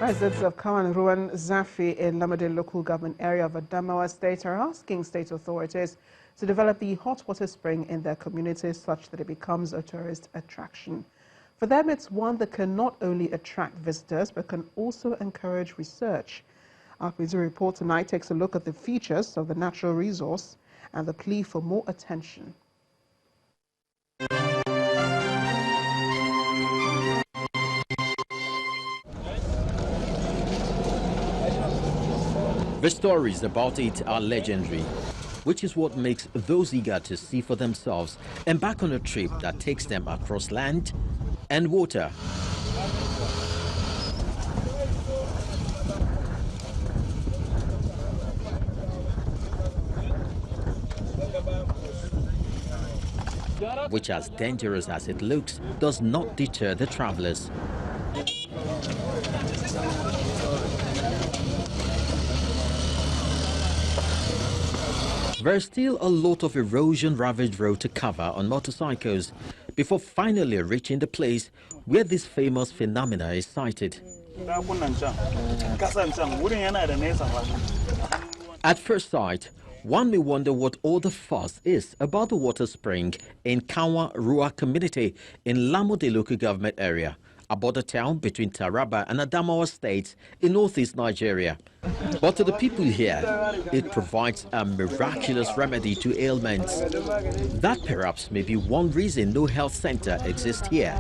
Residents of Kwonah, Ruwan, Zafi in Lamade local government area of Adamawa state are asking state authorities to develop the hot water spring in their communities such that it becomes a tourist attraction. For them, it's one that can not only attract visitors but can also encourage research. Our Quizu report tonight takes a look at the features of the natural resource and the plea for more attention. The stories about it are legendary, which is what makes those eager to see for themselves embark on a trip that takes them across land and water. Which, as dangerous as it looks, does not deter the travelers. There's still a lot of erosion-ravaged road to cover on motorcycles before finally reaching the place where this famous phenomena is sighted. At first sight, one may wonder what all the fuss is about the water spring in Kwonah Ruwan community in Lamade local government area, a border town between Taraba and Adamawa states in northeast Nigeria. But to the people here, it provides a miraculous remedy to ailments. That perhaps may be one reason no health center exists here.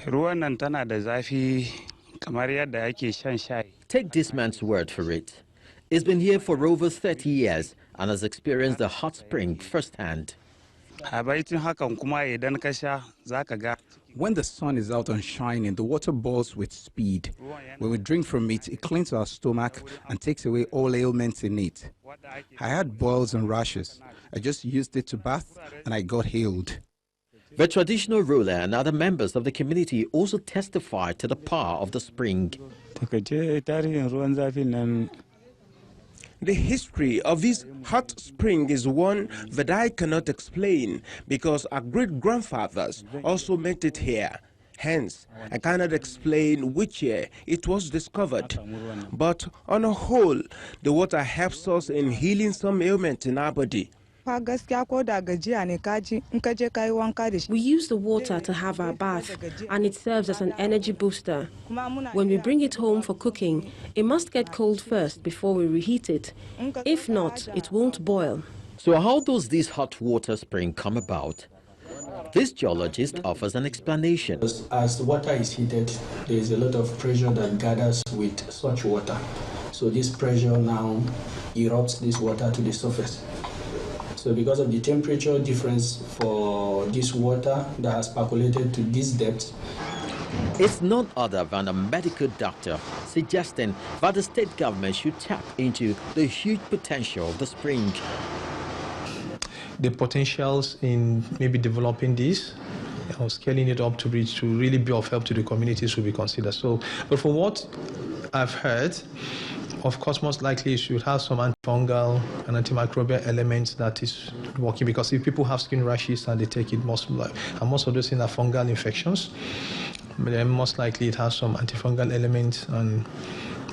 Ruwan tana da zafi kamar yadda ake shan shayi. Take this man's word for it. He's been here for over 30 years and has experienced the hot spring firsthand. When the sun is out and shining, the water boils with speed. When we drink from it, it cleans our stomach and takes away all ailments in it. I had boils and rashes. I just used it to bath and I got healed. The traditional ruler and other members of the community also testified to the power of the spring. The history of this hot spring is one that I cannot explain because our great-grandfathers also met it here. Hence, I cannot explain which year it was discovered. But on a whole, the water helps us in healing some ailments in our body. We use the water to have our bath, and it serves as an energy booster. When we bring it home for cooking, it must get cold first before we reheat it. If not, it won't boil. So how does this hot water spring come about? This geologist offers an explanation. As the water is heated, there is a lot of pressure that gathers with such water. So this pressure now erupts this water to the surface. So because of the temperature difference for this water that has percolated to this depth, it's none other than a medical doctor suggesting that the state government should tap into the huge potential of the spring. The potentials in maybe developing this or scaling it up to really be of help to the communities will be considered. So, but from what I've heard, of course, most likely it should have some antifungal and antimicrobial elements that is working, because if people have skin rashes and they take it, most of those things are fungal infections, then most likely it has some antifungal elements and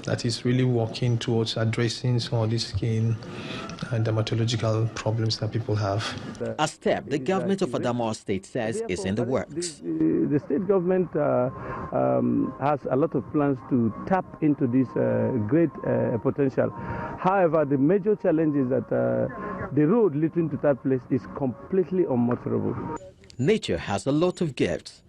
that is really working towards addressing some of these skin and dermatological problems that people have. A step the government of Adamawa State says is in the works. The state government has a lot of plans to tap into this great potential. However, the major challenge is that the road leading to that place is completely unmotorable. Nature has a lot of gifts,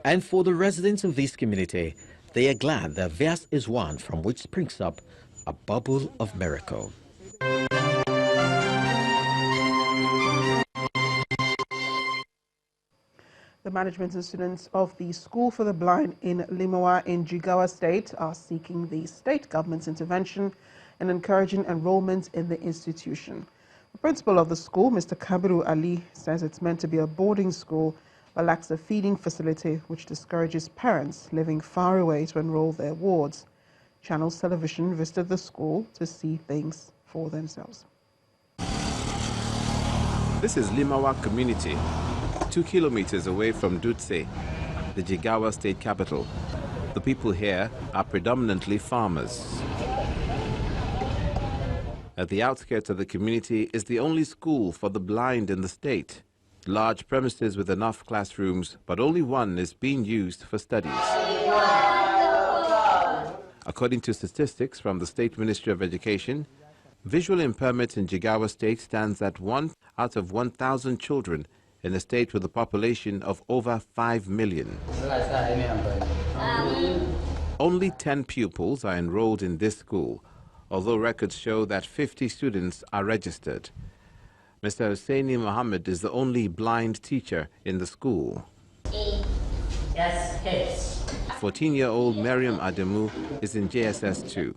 and for the residents of this community, they are glad that theirs is one from which springs up a bubble of miracle. The management and students of the School for the Blind in Limawa in Jigawa State are seeking the state government's intervention in encouraging enrollment in the institution. The principal of the school, Mr. Kabiru Ali, says it's meant to be a boarding school but lacks a feeding facility, which discourages parents living far away to enroll their wards. Channels Television visited the school to see things for themselves. This is Limawa community, 2 kilometers away from Dutse, the Jigawa state capital. The people here are predominantly farmers. At the outskirts of the community is the only school for the blind in the state. Large premises with enough classrooms, but only one is being used for studies. According to statistics from the State Ministry of Education, visual impairment in Jigawa State stands at 1 out of 1,000 children in a state with a population of over 5 million. Only 10 pupils are enrolled in this school, although records show that 50 students are registered. Mr. Hussaini Mohammed is the only blind teacher in the school. 14-year-old Mariam Adamu is in JSS 2.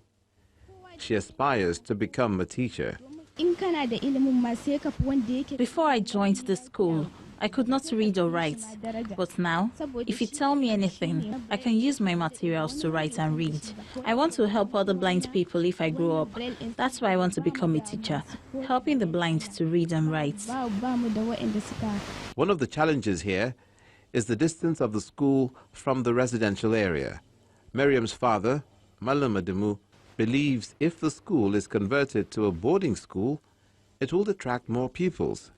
She aspires to become a teacher. Before I joined the school, I could not read or write, but now, if you tell me anything, I can use my materials to write and read. I want to help other blind people if I grow up. That's why I want to become a teacher, helping the blind to read and write. One of the challenges here is the distance of the school from the residential area. Miriam's father, Malam Adamu, believes if the school is converted to a boarding school, it will attract more pupils.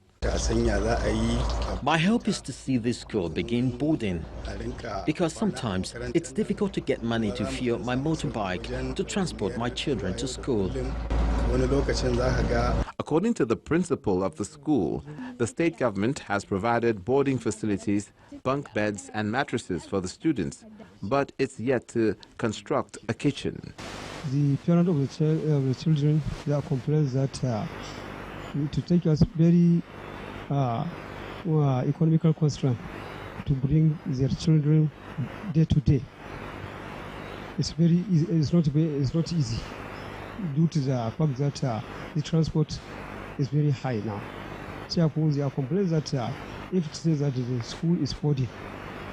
My hope is to see this school begin boarding, because sometimes it's difficult to get money to fuel my motorbike to transport my children to school. According to the principal of the school, the state government has provided boarding facilities, bunk beds and mattresses for the students, but it's yet to construct a kitchen. The parents of the children, they are complaining that to take us very economical constraint to bring their children day to day. It's very easy. It's not easy due to the fact that the transport is very high now. Therefore, they are complaining that if it says that the school is boarding,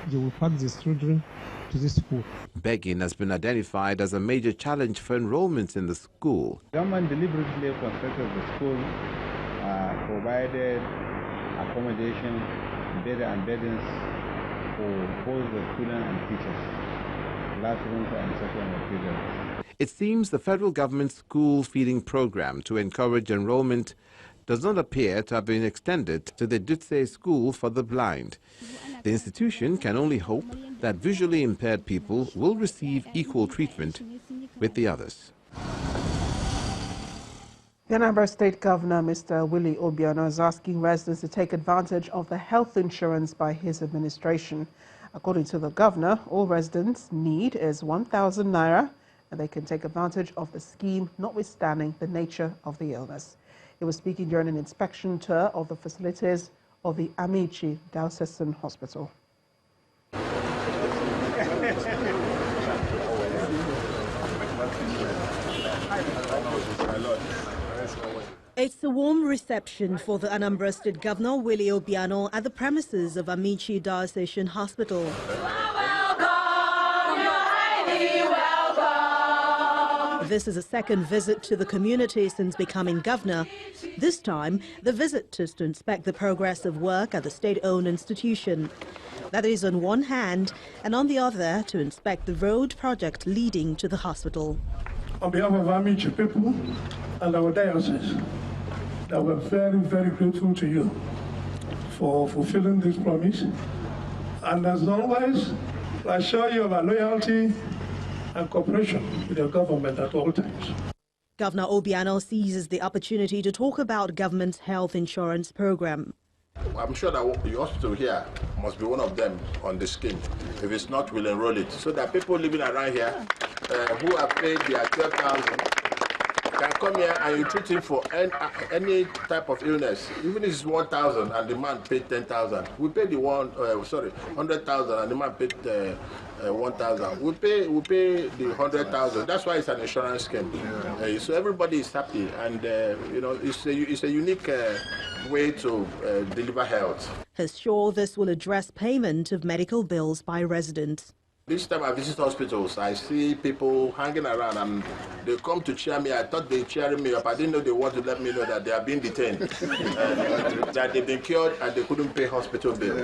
they will pack these children to this school. Begging has been identified as a major challenge for enrollment in the school. Government deliberately constructed the school, provided accommodation, bed and beddings for both the students and teachers, classrooms and social materials. It seems the federal government school feeding program to encourage enrollment does not appear to have been extended to the Dutse School for the Blind. The institution can only hope that visually impaired people will receive equal treatment with the others. The Anambra State Governor, Mr. Willie Obiano, is asking residents to take advantage of the health insurance by his administration. According to the governor, all residents need is 1,000 naira, and they can take advantage of the scheme, notwithstanding the nature of the illness. He was speaking during an inspection tour of the facilities of the Amici Diocesan Hospital. It's a warm reception for the Anambra State Governor, Willie Obiano, at the premises of Amici Diocesan Hospital. This is a second visit to the community since becoming governor. This time, the visit is to inspect the progress of work at the state-owned institution. That is on one hand, and on the other, to inspect the road project leading to the hospital. On behalf of Amici people and our diocese, that we're very, very grateful to you for fulfilling this promise. And as always, I assure you of our loyalty and cooperation with your government at all times. Governor Obiano seizes the opportunity to talk about government's health insurance program. I'm sure that the hospital here must be one of them on the scheme. If it's not, we'll enroll it. So that people living around here who have paid their 12,000 can come here and you treat him for any type of illness. Even if it's 1,000 and the man paid 10,000, we pay the 100,000 and the man paid 1,000. We pay the 100,000. That's why it's an insurance scheme. So everybody is happy, and you know, it's a unique way to deliver health. He's sure this will address payment of medical bills by residents. This time I visit hospitals, I see people hanging around and they come to cheer me. I thought they were cheering me up. I didn't know they want to let me know that they are being detained, that they've been cured and they couldn't pay hospital bill.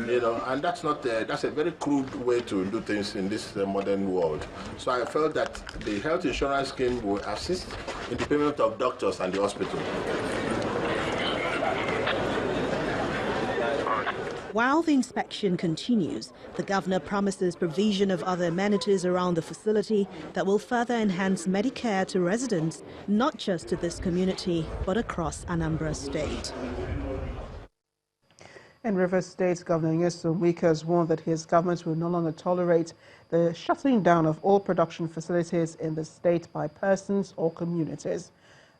You know, and that's not that's a very crude way to do things in this modern world. So I felt that the health insurance scheme will assist in the payment of doctors and the hospital. While the inspection continues, the governor promises provision of other amenities around the facility that will further enhance Medicare to residents, not just to this community, but across Anambra State. In Rivers State, Governor Nyesom Wike has warned that his government will no longer tolerate the shutting down of all production facilities in the state by persons or communities.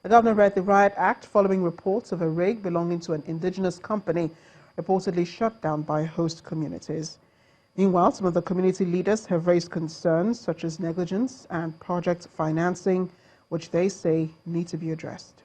The governor read the Riot Act following reports of a rig belonging to an indigenous company reportedly shut down by host communities. Meanwhile, some of the community leaders have raised concerns such as negligence and project financing, which they say need to be addressed.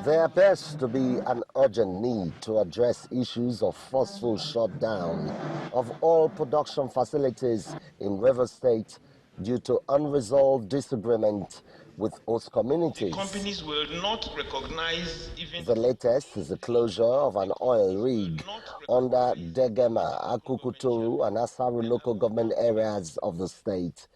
There appears to be an urgent need to address issues of forceful shutdown of all production facilities in Rivers State due to unresolved disagreement with host communities. The companies will not recognize even... The latest is the closure of an oil rig under Degema, Akukutoru and Asaru local government areas of the state.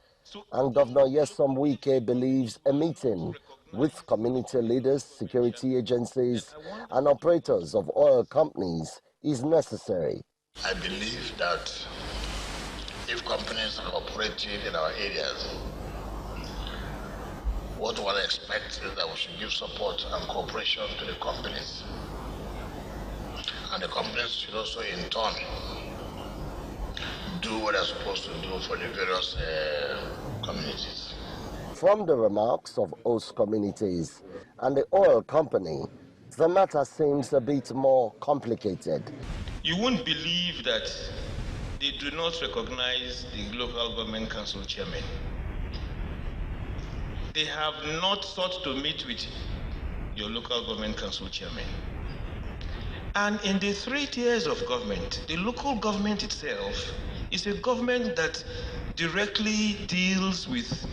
And Governor Nyesom Wike believes a meeting with community leaders, security agencies and operators of oil companies is necessary. I believe that if companies are operating in our areas, what one expects is that we should give support and cooperation to the companies. And the companies should also, in turn, do what they're supposed to do for the various communities. From the remarks of host communities and the oil company, the matter seems a bit more complicated. You won't believe that they do not recognize the local government council chairman. They have not sought to meet with your local government council chairman. And in the 3 tiers of government, the local government itself is a government that directly deals with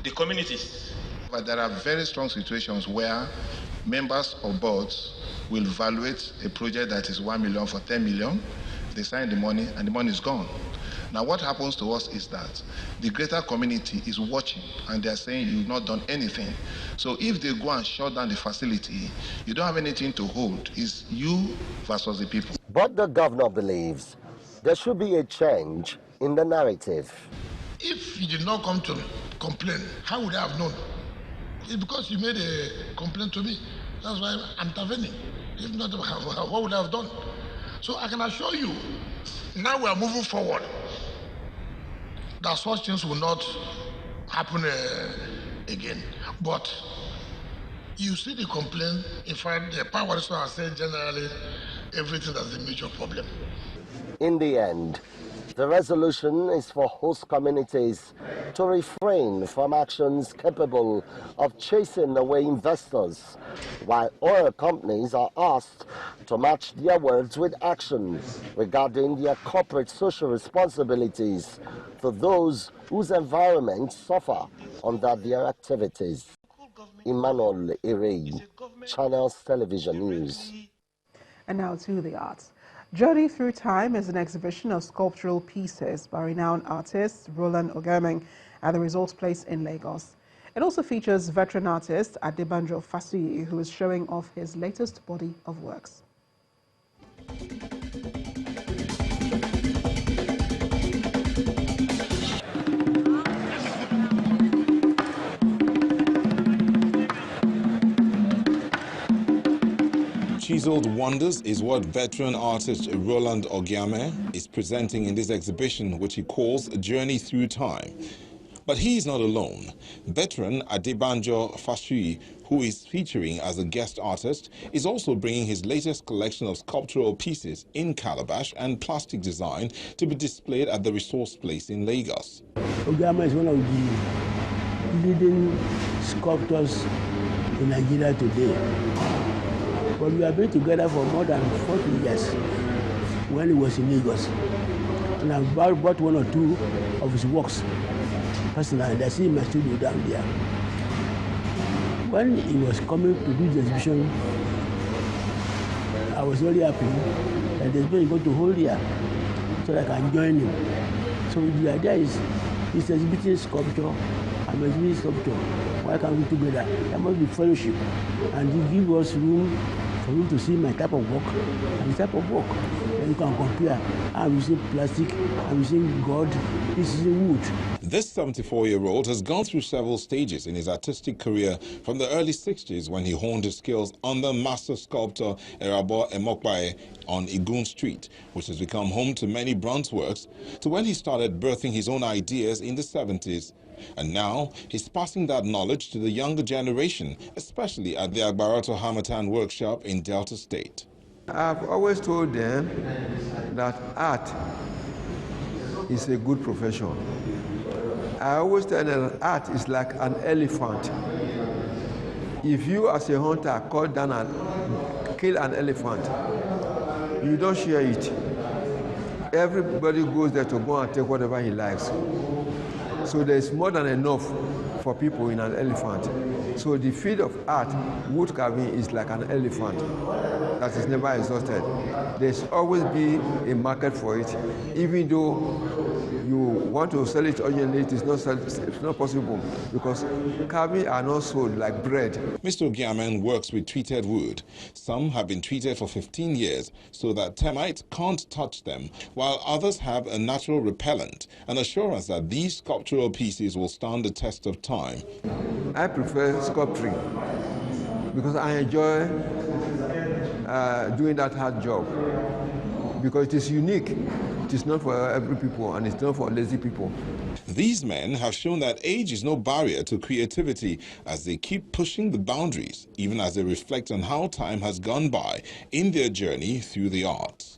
the communities. But there are very strong situations where members of boards will evaluate a project that is 1 million for 10 million. They sign the money and the money is gone. Now what happens to us is that the greater community is watching and they're saying you've not done anything. So if they go and shut down the facility, you don't have anything to hold. It's you versus the people. But the governor believes there should be a change in the narrative. If you did not come to complain, how would I have known? It's because you made a complaint to me. That's why I'm intervening. If not, what would I have done? So I can assure you, now we are moving forward, that such things will not happen again. But you see the complaint, in fact, the power resource has said generally everything that's a major problem. In the end, the resolution is for host communities to refrain from actions capable of chasing away investors, while oil companies are asked to match their words with action regarding their corporate social responsibilities to those whose environments suffer under their activities. Emmanuel Irey, Channels Television News. And now to the arts. Journey Through Time is an exhibition of sculptural pieces by renowned artist Ruwan at the Resource Place in Lagos. It also features veteran artist Adamawa, who is showing off his latest body of works. Chiseled Wonders is what veteran artist Roland Ogiame is presenting in this exhibition, which he calls Journey Through Time. But he is not alone. Veteran Adamawa, who is featuring as a guest artist, is also bringing his latest collection of sculptural pieces in calabash and plastic design to be displayed at the Resource Place in Lagos. Ogiame is one of the leading sculptors in Nigeria today. But we have been together for more than 40 years. when he was in Lagos. And I bought one or two of his works personally, and I see in my studio down there. When he was coming to do the exhibition, I was very happy that the exhibition is going to hold here so that I can join him. So the idea is he's exhibiting sculpture, I'm exhibiting sculpture. Why can't we together? There must be fellowship, and he give us room for you to see my type of work and the type of work. Then you can compare. I'm using plastic, I'm using God, this is wood. This 74-year-old has gone through several stages in his artistic career, from the early 60s when he honed his skills under master sculptor Erabo Emokpae on Igun Street, which has become home to many bronze works, to when he started birthing his own ideas in the 70s. And now he's passing that knowledge to the younger generation, especially at the Agbarato Hamatan workshop in Delta State. I've always told them that art is a good profession. I always tell them that art is like an elephant. If you as a hunter cut down and kill an elephant, you don't share it. Everybody goes there to go and take whatever he likes. So there's more than enough for people in an elephant. So the field of art, wood carving, is like an elephant that is never exhausted. There's always be a market for it, even though you want to sell it urgently, it's not possible, because carving are not sold like bread. Mr. Ogiamen works with treated wood. Some have been treated for 15 years so that termites can't touch them, while others have a natural repellent, an assurance that these sculptural pieces will stand the test of time. I prefer sculpturing because I enjoy doing that hard job, because it is unique. It is not for every people, and it's not for lazy people. These men have shown that age is no barrier to creativity as they keep pushing the boundaries, even as they reflect on how time has gone by in their journey through the arts.